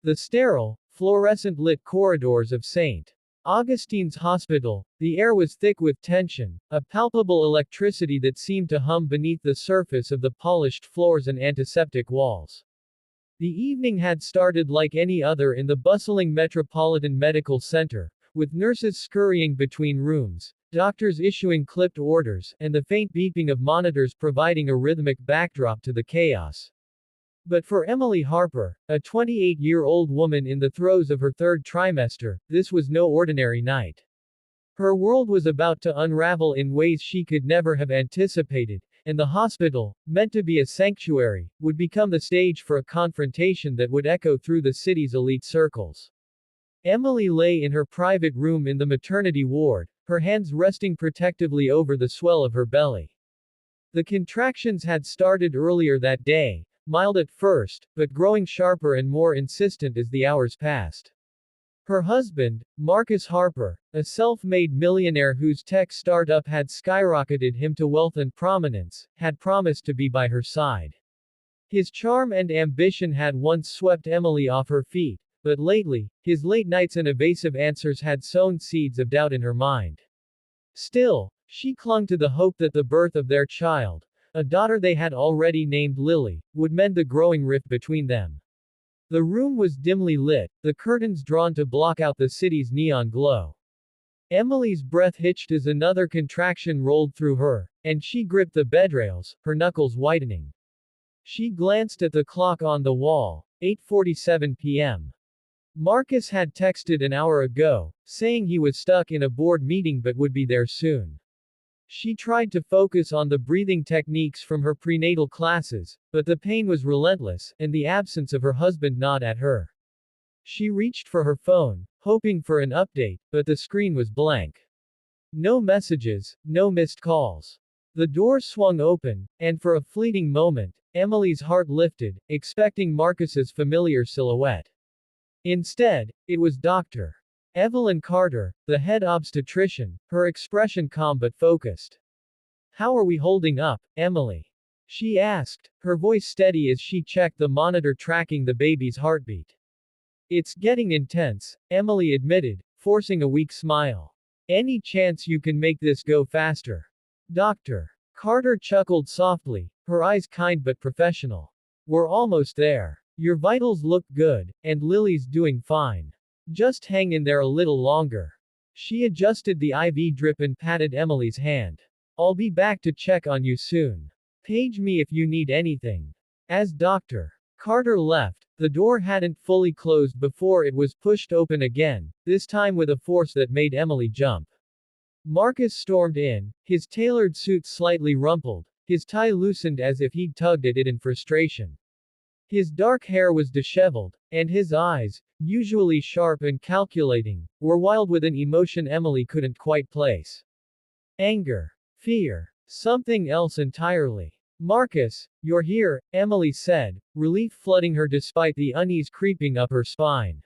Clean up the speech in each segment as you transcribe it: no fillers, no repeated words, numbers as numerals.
The sterile, fluorescent-lit corridors of St. Augustine's Hospital, the air was thick with tension, a palpable electricity that seemed to hum beneath the surface of the polished floors and antiseptic walls. The evening had started like any other in the bustling Metropolitan Medical Center, with nurses scurrying between rooms, doctors issuing clipped orders, and the faint beeping of monitors providing a rhythmic backdrop to the chaos. But for Emily Harper, a 28-year-old woman in the throes of her third trimester, this was no ordinary night. Her world was about to unravel in ways she could never have anticipated, and the hospital, meant to be a sanctuary, would become the stage for a confrontation that would echo through the city's elite circles. Emily lay in her private room in the maternity ward, her hands resting protectively over the swell of her belly. The contractions had started earlier that day, mild at first, but growing sharper and more insistent as the hours passed. Her husband, Marcus Harper, a self-made millionaire whose tech startup had skyrocketed him to wealth and prominence, had promised to be by her side. His charm and ambition had once swept Emily off her feet, but lately, his late nights and evasive answers had sown seeds of doubt in her mind. Still, she clung to the hope that the birth of their child, a daughter they had already named Lily, would mend the growing rift between them. The room was dimly lit, the curtains drawn to block out the city's neon glow. Emily's breath hitched as another contraction rolled through her, and she gripped the bedrails, her knuckles whitening. She glanced at the clock on the wall, 8:47 p.m. Marcus had texted an hour ago, saying he was stuck in a board meeting but would be there soon. She tried to focus on the breathing techniques from her prenatal classes, but the pain was relentless, and the absence of her husband gnawed at her. She reached for her phone, hoping for an update, but the screen was blank. No messages, no missed calls. The door swung open, and for a fleeting moment, Emily's heart lifted, expecting Marcus's familiar silhouette. Instead, it was Dr. Evelyn Carter, the head obstetrician, her expression calm but focused. "How are we holding up, Emily?" she asked, her voice steady as she checked the monitor tracking the baby's heartbeat. "It's getting intense," Emily admitted, forcing a weak smile. "Any chance you can make this go faster?" Dr. Carter chuckled softly, her eyes kind but professional. "We're almost there. Your vitals look good, and Lily's doing fine. Just hang in there a little longer." She adjusted the IV drip and patted Emily's hand. "I'll be back to check on you soon. Page me if you need anything." As Dr. Carter left, the door hadn't fully closed before it was pushed open again, this time with a force that made Emily jump. Marcus stormed in, his tailored suit slightly rumpled, his tie loosened as if he'd tugged at it in frustration. His dark hair was disheveled, and his eyes, usually sharp and calculating, were wild with an emotion Emily couldn't quite place. Anger. Fear. Something else entirely. "Marcus, you're here," Emily said, relief flooding her despite the unease creeping up her spine.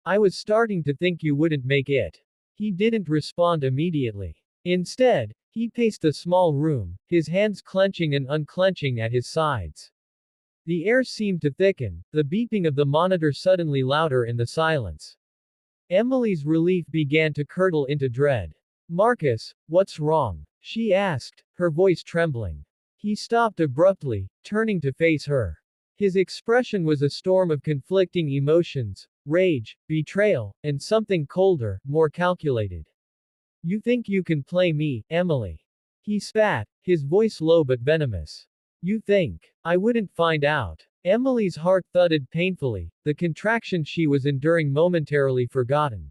"I was starting to think you wouldn't make it." He didn't respond immediately. Instead, he paced the small room, his hands clenching and unclenching at his sides. The air seemed to thicken, the beeping of the monitor suddenly louder in the silence. Emily's relief began to curdle into dread. "Marcus, what's wrong?" she asked, her voice trembling. He stopped abruptly, turning to face her. His expression was a storm of conflicting emotions, rage, betrayal, and something colder, more calculated. "You think you can play me, Emily?" He spat, his voice low but venomous. "You think I wouldn't find out?" Emily's heart thudded painfully, the contraction she was enduring momentarily forgotten.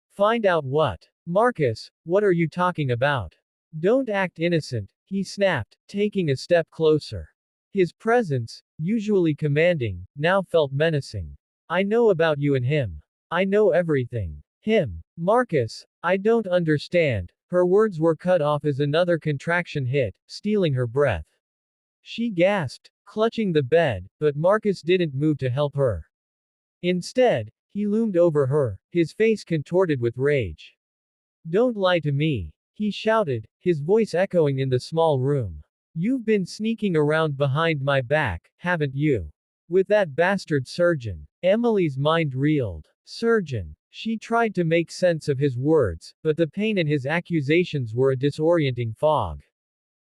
"Find out what? Marcus, what are you talking about? Don't act innocent," he snapped, taking a step closer. His presence, usually commanding, now felt menacing. "I know about you and him. I know everything. Him. Marcus, I don't understand." Her words were cut off as another contraction hit, stealing her breath. She gasped, clutching the bed, but Marcus didn't move to help her. Instead, he loomed over her, his face contorted with rage. "Don't lie to me," he shouted, his voice echoing in the small room. "You've been sneaking around behind my back, haven't you? With that bastard surgeon. Emily's mind reeled. Surgeon. She tried to make sense of his words, but the pain in his accusations were a disorienting fog.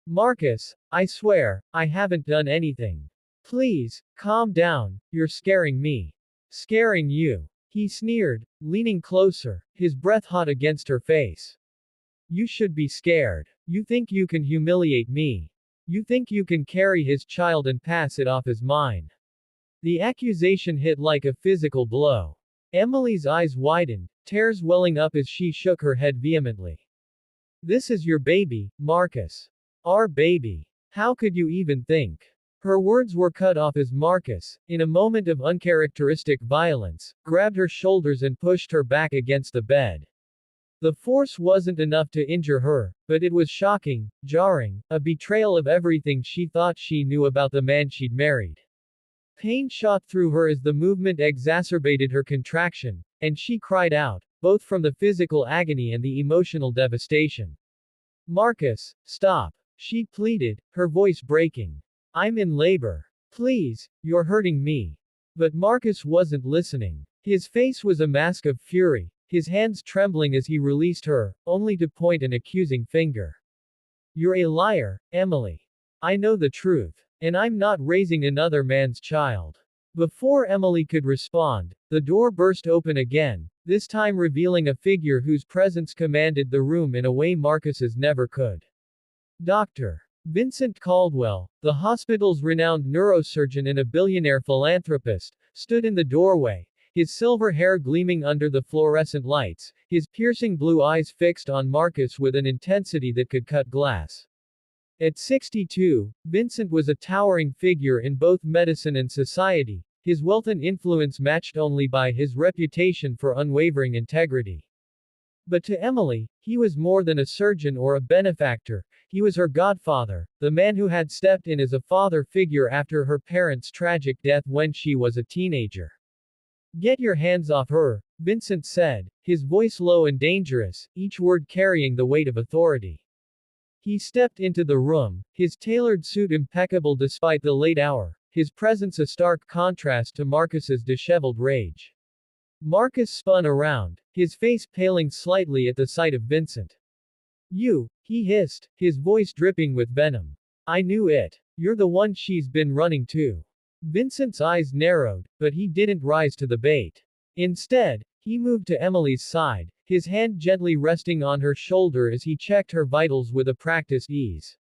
Marcus, I swear, I haven't done anything. Please, calm down, you're scaring me. Scaring you. He sneered, leaning closer, his breath hot against her face. You should be scared. You think you can humiliate me. You think you can carry his child and pass it off as mine. The accusation hit like a physical blow. Emily's eyes widened, tears welling up as she shook her head vehemently. This is your baby, Marcus. Our baby. How could you even think? Her words were cut off as Marcus, in a moment of uncharacteristic violence, grabbed her shoulders and pushed her back against the bed. The force wasn't enough to injure her, but it was shocking, jarring, a betrayal of everything she thought she knew about the man she'd married. Pain shot through her as the movement exacerbated her contraction, and she cried out, both from the physical agony and the emotional devastation. Marcus, stop. She pleaded, her voice breaking. I'm in labor. Please, you're hurting me. But Marcus wasn't listening. His face was a mask of fury, his hands trembling as he released her, only to point an accusing finger. You're a liar, Emily. I know the truth. And I'm not raising another man's child. Before Emily could respond, the door burst open again, this time revealing a figure whose presence commanded the room in a way Marcus's never could. Dr. Vincent Caldwell, the hospital's renowned neurosurgeon and a billionaire philanthropist, stood in the doorway, his silver hair gleaming under the fluorescent lights, his piercing blue eyes fixed on Marcus with an intensity that could cut glass. At 62, Vincent was a towering figure in both medicine and society, his wealth and influence matched only by his reputation for unwavering integrity. But to Emily, he was more than a surgeon or a benefactor, he was her godfather, the man who had stepped in as a father figure after her parents' tragic death when she was a teenager. Get your hands off her, Vincent said, his voice low and dangerous, each word carrying the weight of authority. He stepped into the room, his tailored suit impeccable despite the late hour, his presence a stark contrast to Marcus's disheveled rage. Marcus spun around, his face paling slightly at the sight of Vincent. You, he hissed, his voice dripping with venom. I knew it. You're the one she's been running to. Vincent's eyes narrowed, but he didn't rise to the bait. Instead, he moved to Emily's side, his hand gently resting on her shoulder as he checked her vitals with a practiced ease.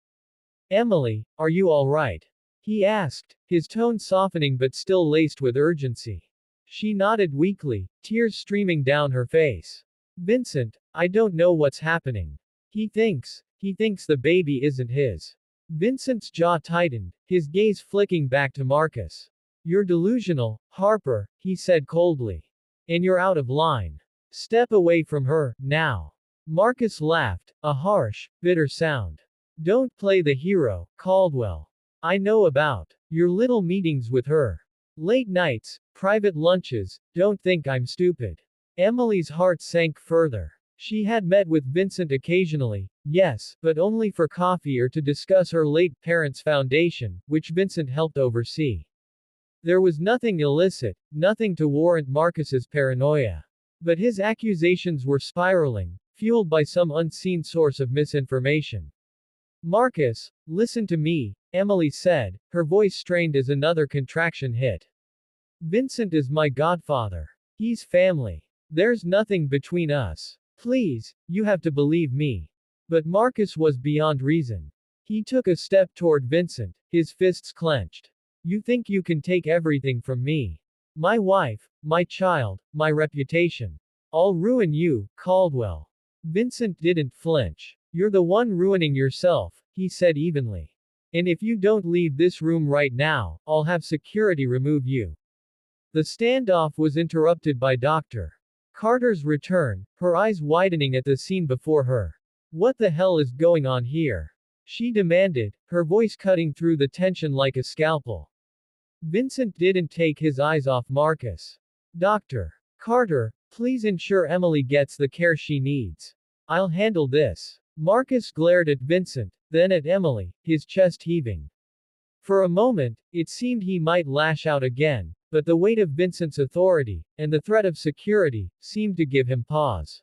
Emily, are you all right? He asked, his tone softening but still laced with urgency. She nodded weakly, tears streaming down her face. Vincent, I don't know what's happening. He thinks the baby isn't his. Vincent's jaw tightened, his gaze flicking back to Marcus. You're delusional, Harper, he said coldly. And you're out of line. Step away from her, now. Marcus laughed, a harsh, bitter sound. Don't play the hero, Caldwell. I know about your little meetings with her. Late nights, private lunches, don't think I'm stupid. Emily's heart sank further. She had met with Vincent occasionally, yes, but only for coffee or to discuss her late parents' foundation, which Vincent helped oversee. There was nothing illicit, nothing to warrant Marcus's paranoia. But his accusations were spiraling, fueled by some unseen source of misinformation. Marcus, listen to me, Emily said, her voice strained as another contraction hit. Vincent is my godfather. He's family. There's nothing between us. Please, you have to believe me. But Marcus was beyond reason. He took a step toward Vincent, his fists clenched. You think you can take everything from me? My wife, my child, my reputation. I'll ruin you, Caldwell. Vincent didn't flinch. You're the one ruining yourself, he said evenly. And if you don't leave this room right now, I'll have security remove you. The standoff was interrupted by Dr. Carter's return, her eyes widening at the scene before her. What the hell is going on here? She demanded, her voice cutting through the tension like a scalpel. Vincent didn't take his eyes off Marcus. Dr. Carter, please ensure Emily gets the care she needs. I'll handle this. Marcus glared at Vincent, then at Emily, his chest heaving. For a moment, it seemed he might lash out again, but the weight of Vincent's authority, and the threat of security, seemed to give him pause.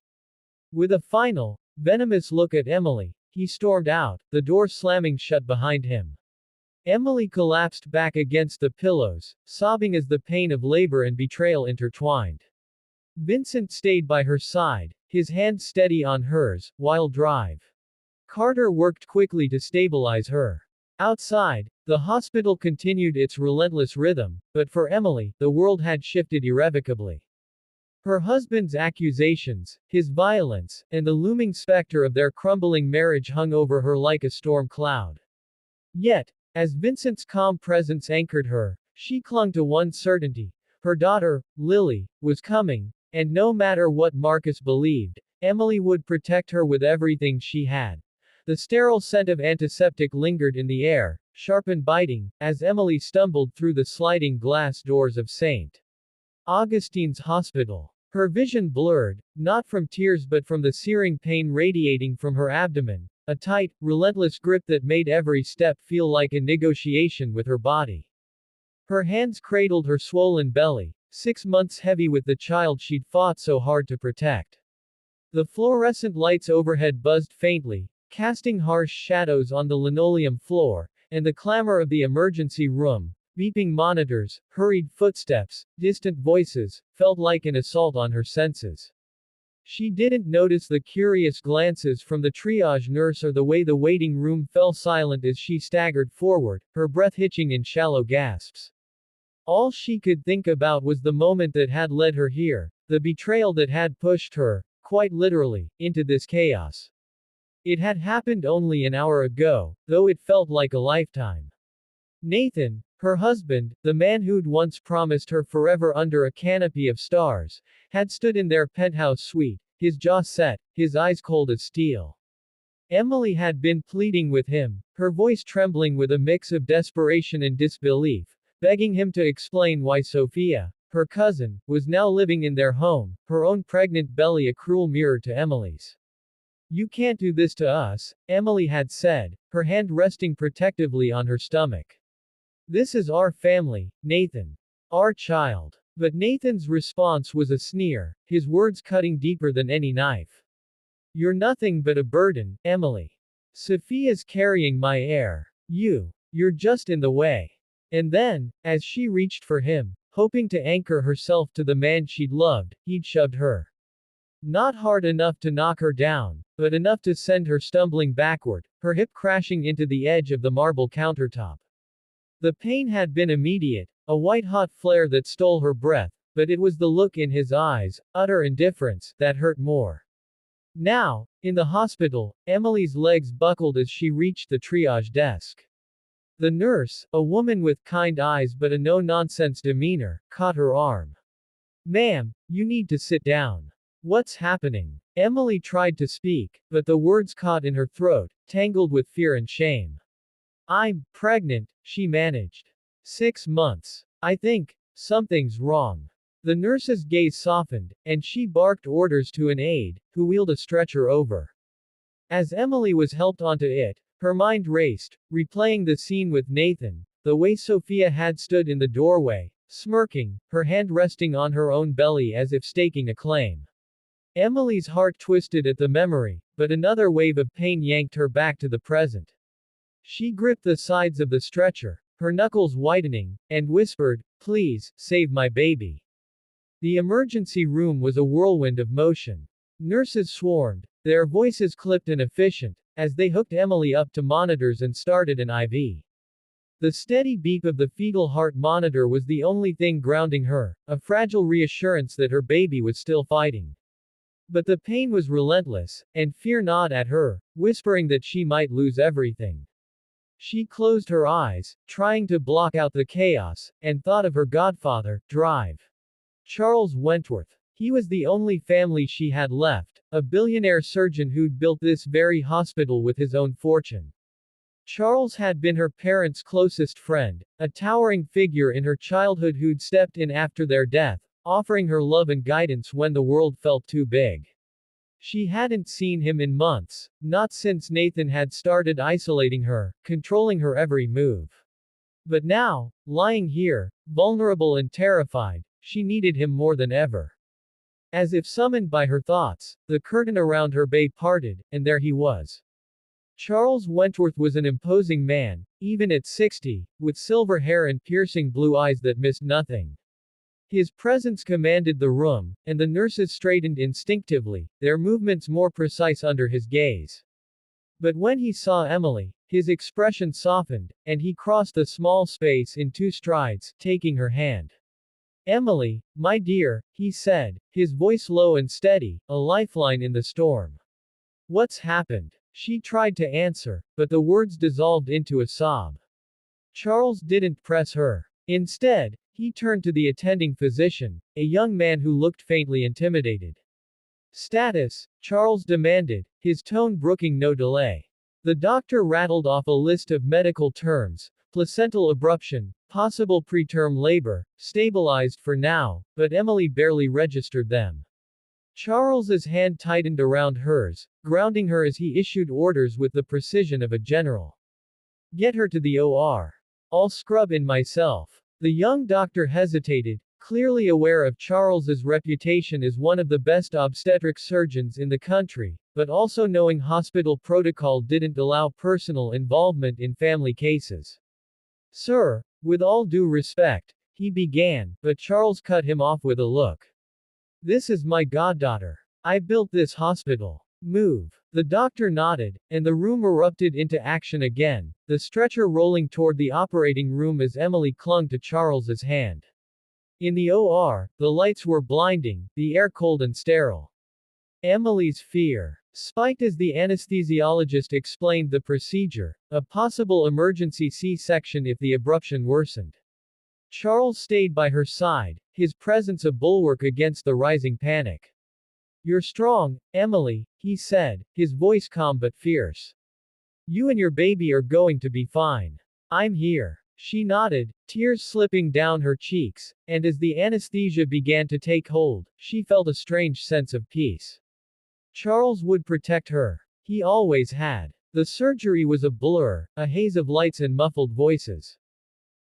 With a final, venomous look at Emily, he stormed out, the door slamming shut behind him. Emily collapsed back against the pillows, sobbing as the pain of labor and betrayal intertwined. Vincent stayed by her side, his hand steady on hers, while Drive Carter worked quickly to stabilize her. Outside, the hospital continued its relentless rhythm, but for Emily, the world had shifted irrevocably. Her husband's accusations, his violence, and the looming specter of their crumbling marriage hung over her like a storm cloud. Yet, as Vincent's calm presence anchored her, she clung to one certainty. Her daughter, Lily, was coming, and no matter what Marcus believed, Emily would protect her with everything she had. The sterile scent of antiseptic lingered in the air, sharp and biting, as Emily stumbled through the sliding glass doors of St. Augustine's Hospital. Her vision blurred, not from tears but from the searing pain radiating from her abdomen, a tight, relentless grip that made every step feel like a negotiation with her body. Her hands cradled her swollen belly, 6 months heavy with the child she'd fought so hard to protect. The fluorescent lights overhead buzzed faintly, casting harsh shadows on the linoleum floor, and the clamor of the emergency room, beeping monitors, hurried footsteps, distant voices, felt like an assault on her senses. She didn't notice the curious glances from the triage nurse or the way the waiting room fell silent as she staggered forward, her breath hitching in shallow gasps. All she could think about was the moment that had led her here, the betrayal that had pushed her, quite literally, into this chaos. It had happened only an hour ago, though it felt like a lifetime. Nathan, her husband, the man who'd once promised her forever under a canopy of stars, had stood in their penthouse suite, his jaw set, his eyes cold as steel. Emily had been pleading with him, her voice trembling with a mix of desperation and disbelief, begging him to explain why Sophia, her cousin, was now living in their home, her own pregnant belly a cruel mirror to Emily's. "You can't do this to us," Emily had said, her hand resting protectively on her stomach. "This is our family, Nathan. Our child." But Nathan's response was a sneer, his words cutting deeper than any knife. "You're nothing but a burden, Emily. Sophia's carrying my heir. You're just in the way." And then, as she reached for him, hoping to anchor herself to the man she'd loved, he'd shoved her. Not hard enough to knock her down, but enough to send her stumbling backward, her hip crashing into the edge of the marble countertop. The pain had been immediate, a white-hot flare that stole her breath, but it was the look in his eyes, utter indifference, that hurt more. Now, in the hospital, Emily's legs buckled as she reached the triage desk. The nurse, a woman with kind eyes but a no-nonsense demeanor, caught her arm. "Ma'am, you need to sit down. What's happening?" Emily tried to speak, but the words caught in her throat, tangled with fear and shame. "I'm pregnant," she managed. 6 months. "I think something's wrong." The nurse's gaze softened, and she barked orders to an aide, who wheeled a stretcher over. As Emily was helped onto it, her mind raced, replaying the scene with Nathan, the way Sophia had stood in the doorway, smirking, her hand resting on her own belly as if staking a claim. Emily's heart twisted at the memory, but another wave of pain yanked her back to the present. She gripped the sides of the stretcher, her knuckles whitening, and whispered, "Please, save my baby." The emergency room was a whirlwind of motion. Nurses swarmed, their voices clipped and efficient, as they hooked Emily up to monitors and started an IV. The steady beep of the fetal heart monitor was the only thing grounding her, a fragile reassurance that her baby was still fighting. But the pain was relentless, and fear gnawed at her, whispering that she might lose everything. She closed her eyes, trying to block out the chaos, and thought of her godfather, Drive Charles Wentworth. He was the only family she had left, a billionaire surgeon who'd built this very hospital with his own fortune. Charles had been her parents' closest friend, a towering figure in her childhood who'd stepped in after their death, offering her love and guidance when the world felt too big. She hadn't seen him in months, not since Nathan had started isolating her, controlling her every move. But now, lying here, vulnerable and terrified, she needed him more than ever. As if summoned by her thoughts, the curtain around her bay parted, and there he was. Charles Wentworth was an imposing man, even at 60, with silver hair and piercing blue eyes that missed nothing. His presence commanded the room, and the nurses straightened instinctively, their movements more precise under his gaze. But when he saw Emily, his expression softened, and he crossed the small space in 2 strides, taking her hand. Emily, my dear, he said, his voice low and steady, a lifeline in the storm. What's happened? She tried to answer, but the words dissolved into a sob. Charles didn't press her. Instead, he turned to the attending physician, a young man who looked faintly intimidated. Status? Charles demanded, his tone brooking no delay. The doctor rattled off a list of medical terms: placental abruption, possible preterm labor, stabilized for now, but Emily barely registered them. Charles's hand tightened around hers, grounding her as he issued orders with the precision of a general. Get her to the OR. I'll scrub in myself. The young doctor hesitated, clearly aware of Charles's reputation as one of the best obstetric surgeons in the country, but also knowing hospital protocol didn't allow personal involvement in family cases. Sir, with all due respect, he began, but Charles cut him off with a look. This is my goddaughter. I built this hospital. Move. The doctor nodded, and the room erupted into action again, the stretcher rolling toward the operating room as Emily clung to Charles's hand. In the OR, the lights were blinding, the air cold and sterile. Emily's fear spiked as the anesthesiologist explained the procedure, a possible emergency C-section if the abruption worsened. Charles stayed by her side, his presence a bulwark against the rising panic. You're strong, Emily, he said, his voice calm but fierce. You and your baby are going to be fine. I'm here. She nodded, tears slipping down her cheeks, and as the anesthesia began to take hold, she felt a strange sense of peace. Charles would protect her. He always had. The surgery was a blur, a haze of lights and muffled voices.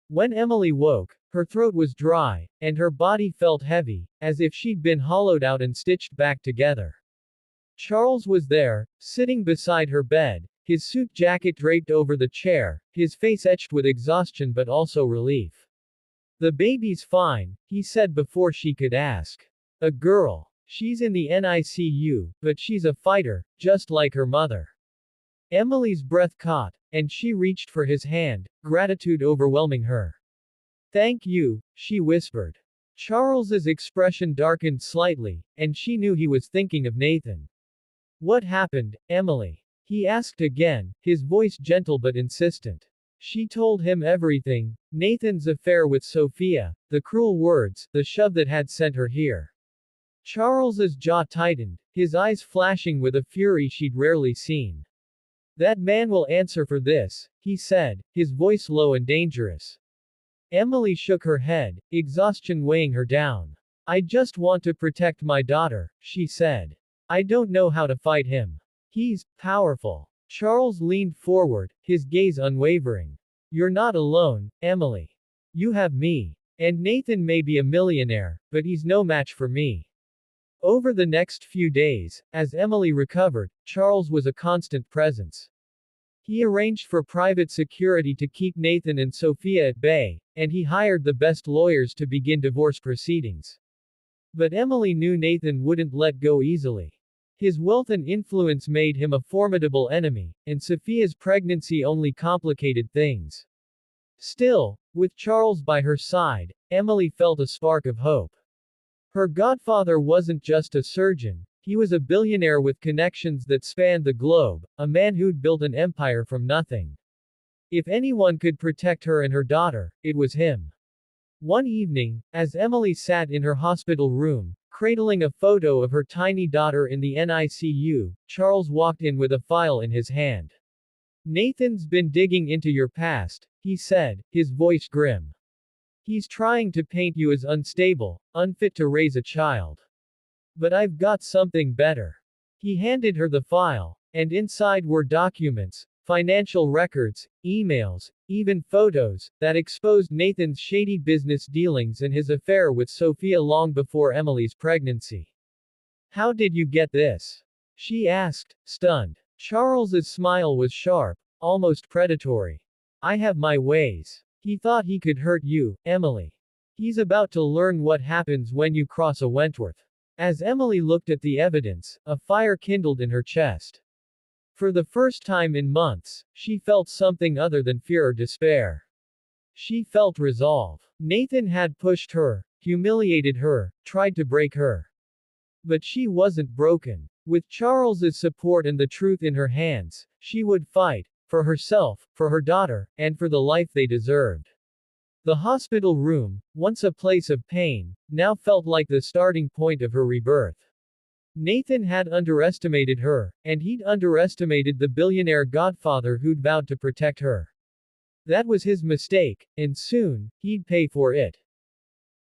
When Emily woke, her throat was dry, and her body felt heavy, as if she'd been hollowed out and stitched back together. Charles was there, sitting beside her bed, his suit jacket draped over the chair, his face etched with exhaustion but also relief. The baby's fine, he said before she could ask. A girl. She's in the NICU, but she's a fighter, just like her mother. Emily's breath caught, and she reached for his hand, gratitude overwhelming her. Thank you, she whispered. Charles's expression darkened slightly, and she knew he was thinking of Nathan. What happened, Emily? He asked again, his voice gentle but insistent. She told him everything: Nathan's affair with Sophia, the cruel words, the shove that had sent her here. Charles's jaw tightened, his eyes flashing with a fury she'd rarely seen. That man will answer for this, he said, his voice low and dangerous. Emily shook her head, exhaustion weighing her down. I just want to protect my daughter, she said. I don't know how to fight him. He's powerful. Charles leaned forward, his gaze unwavering. You're not alone, Emily. You have me. And Nathan may be a millionaire, but he's no match for me. Over the next few days, as Emily recovered, Charles was a constant presence. He arranged for private security to keep Nathan and Sophia at bay, and he hired the best lawyers to begin divorce proceedings. But Emily knew Nathan wouldn't let go easily. His wealth and influence made him a formidable enemy, and Sophia's pregnancy only complicated things. Still, with Charles by her side, Emily felt a spark of hope. Her godfather wasn't just a surgeon, he was a billionaire with connections that spanned the globe, a man who'd built an empire from nothing. If anyone could protect her and her daughter, it was him. One evening, as Emily sat in her hospital room, cradling a photo of her tiny daughter in the NICU, Charles walked in with a file in his hand. Nathan's been digging into your past, he said, his voice grim. He's trying to paint you as unstable, unfit to raise a child. But I've got something better. He handed her the file, and inside were documents, financial records, emails, even photos, that exposed Nathan's shady business dealings and his affair with Sophia long before Emily's pregnancy. How did you get this? She asked, stunned. Charles's smile was sharp, almost predatory. I have my ways. He thought he could hurt you, Emily. He's about to learn what happens when you cross a Wentworth. As Emily looked at the evidence, a fire kindled in her chest. For the first time in months, she felt something other than fear or despair. She felt resolve. Nathan had pushed her, humiliated her, tried to break her. But she wasn't broken. With Charles's support and the truth in her hands, she would fight, for herself, for her daughter, and for the life they deserved. The hospital room, once a place of pain, now felt like the starting point of her rebirth. Nathan had underestimated her, and he'd underestimated the billionaire godfather who'd vowed to protect her. That was his mistake, and soon, he'd pay for it.